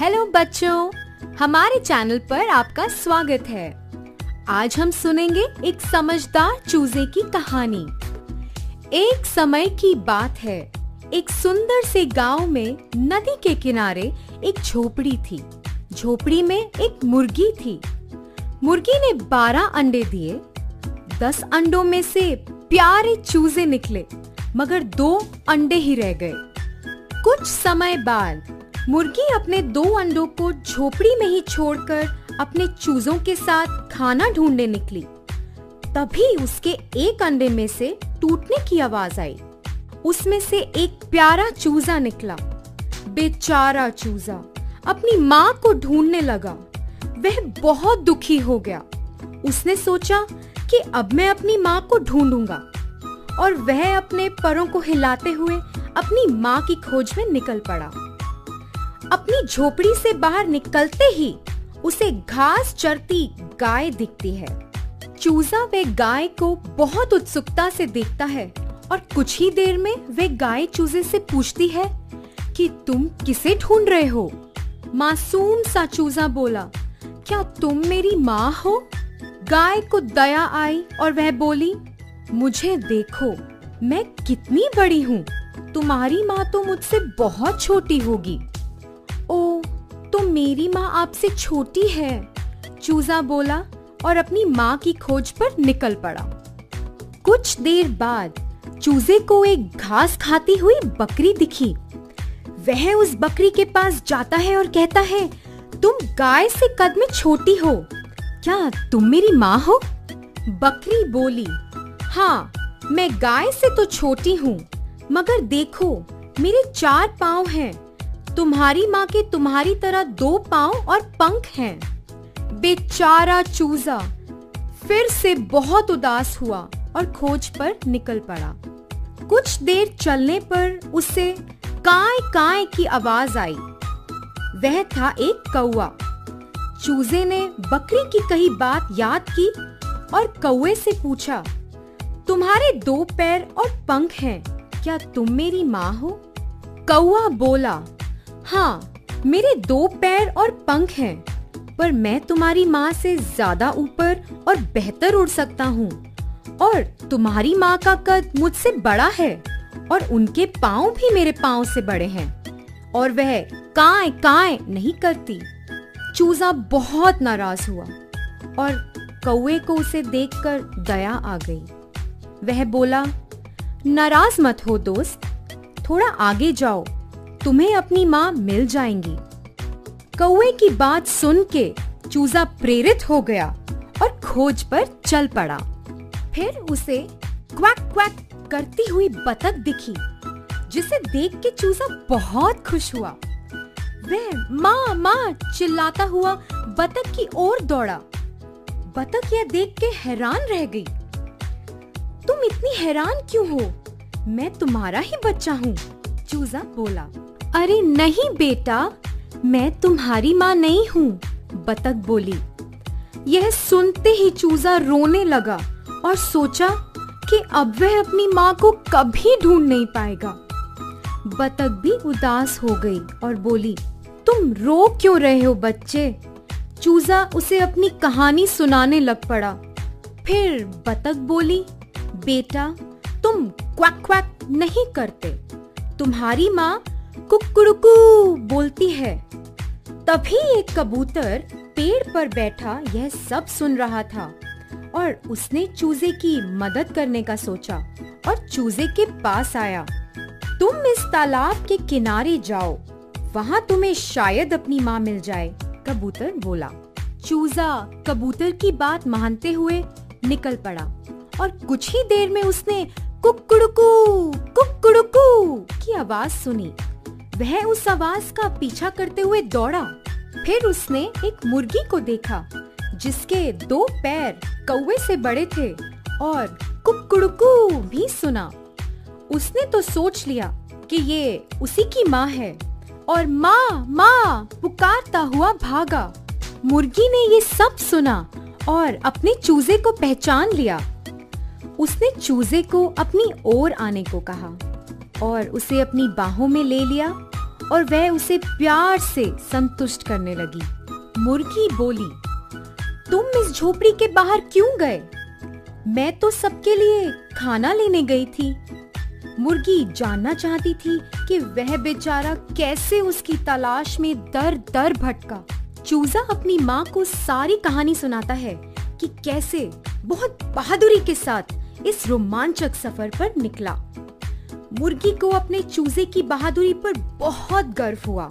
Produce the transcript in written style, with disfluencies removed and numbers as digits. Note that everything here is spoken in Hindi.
हेलो बच्चों, हमारे चैनल पर आपका स्वागत है। आज हम सुनेंगे एक समझदार चूजे की कहानी। एक समय की बात है, एक सुंदर से गांव में नदी के किनारे एक झोपड़ी थी। झोपड़ी में एक मुर्गी थी। मुर्गी ने 12 अंडे दिए। 10 अंडों में से प्यारे चूजे निकले, मगर 2 अंडे ही रह गए। कुछ समय बाद मुर्गी अपने 2 अंडों को झोपड़ी में ही छोड़कर अपने चूजों के साथ खाना ढूंढने निकली। तभी उसके एक अंडे में से टूटने की आवाज आई। उसमें से एक प्यारा चूजा निकला। बेचारा चूजा अपनी माँ को ढूंढने लगा। वह बहुत दुखी हो गया। उसने सोचा कि अब मैं अपनी माँ को ढूंढूंगा, और वह अपने परों को हिलाते हुए अपनी माँ की खोज में निकल पड़ा। अपनी झोपड़ी से बाहर निकलते ही उसे घास चरती गाय दिखती है। चूजा वह गाय को बहुत उत्सुकता से देखता है और कुछ ही देर में वह गाय चूजे से पूछती है कि तुम किसे ढूंढ रहे हो? मासूम सा चूजा बोला, क्या तुम मेरी माँ हो? गाय को दया आई और वह बोली, मुझे देखो, मैं कितनी बड़ी हूँ। तुम्हारी माँ तो मुझसे बहुत छोटी होगी। ओ, तो मेरी माँ आपसे छोटी है, चूजा बोला और अपनी माँ की खोज पर निकल पड़ा। कुछ देर बाद चूजे को एक घास खाती हुई बकरी दिखी। वह उस बकरी के पास जाता है और कहता है, तुम गाय से कद में छोटी हो, क्या तुम मेरी माँ हो? बकरी बोली, हाँ, मैं गाय से तो छोटी हूँ, मगर देखो, मेरे 4 पाँव हैं। तुम्हारी माँ के तुम्हारी तरह 2 पाँव और पंख हैं। बेचारा चूजा फिर से बहुत उदास हुआ और खोज पर निकल पड़ा। कुछ देर चलने पर उसे काय काय की आवाज आई। वह था एक कौवा। चूजे ने बकरी की कही बात याद की और कौवे से पूछा, तुम्हारे 2 पैर और पंख हैं, क्या तुम मेरी माँ हो? कौवा बोला, हाँ, मेरे 2 पैर और पंख हैं, पर मैं तुम्हारी माँ से ज्यादा ऊपर और बेहतर उड़ सकता हूँ, और तुम्हारी माँ का कद मुझसे बड़ा है और उनके पाँव भी मेरे पाँव से बड़े हैं, और वह काय काय नहीं करती। चूजा बहुत नाराज हुआ और कौवे को उसे देखकर दया आ गई। वह बोला, नाराज मत हो दोस्त, थोड़ा आगे जाओ, तुम्हें अपनी माँ मिल जाएंगी। कौवे की बात सुन के चूजा प्रेरित हो गया और खोज पर चल पड़ा। फिर उसे क्वैक क्वैक करती हुई बतख दिखी, जिसे देख के चूजा बहुत खुश हुआ। वह माँ माँ चिल्लाता हुआ बतख की ओर दौड़ा। बतख यह देख के हैरान रह गई। तुम इतनी हैरान क्यों हो? मैं तुम्हारा ही बच्चा हूँ, चूजा बोला। अरे नहीं बेटा, मैं तुम्हारी माँ नहीं हूँ, बतख बोली। यह सुनते ही चूजा रोने लगा और सोचा कि अब वह अपनी माँ को कभी ढूंढ नहीं पाएगा। बतख भी उदास हो गई और बोली, तुम रो क्यों रहे हो बच्चे? चूजा उसे अपनी कहानी सुनाने लग पड़ा। फिर बतख बोली, बेटा, तुम क्वैक क्वैक नहीं करते, तुम्हारी माँ कुकड़ुकू बोलती है। तभी एक कबूतर पेड़ पर बैठा यह सब सुन रहा था और उसने चूजे की मदद करने का सोचा और चूजे के पास आया। तुम इस तालाब के किनारे जाओ, वहाँ तुम्हें शायद अपनी माँ मिल जाए, कबूतर बोला। चूजा कबूतर की बात मानते हुए निकल पड़ा और कुछ ही देर में उसने कुकड़ुकू की आवाज सुनी। वह उस आवाज का पीछा करते हुए दौड़ा। फिर उसने एक मुर्गी को देखा, जिसके 2 पैर कौवे से बड़े थे और कुकड़ुकू भी सुना। उसने तो सोच लिया कि ये उसी की माँ है और माँ माँ पुकारता हुआ भागा। मुर्गी ने ये सब सुना और अपने चूजे को पहचान लिया। उसने चूजे को अपनी ओर आने को कहा और उसे अपनी बाहों में ले लिया और वह उसे प्यार से संतुष्ट करने लगी। मुर्गी बोली, तुम इस झोपड़ी के बाहर क्यों गए? मैं तो सबके लिए खाना लेने गई थी। मुर्गी जानना चाहती थी कि वह बेचारा कैसे उसकी तलाश में दर दर भटका। चूजा अपनी माँ को सारी कहानी सुनाता है कि कैसे बहुत बहादुरी के साथ इस रोमांचक सफर पर निकला। मुर्गी को अपने चूजे की बहादुरी पर बहुत गर्व हुआ।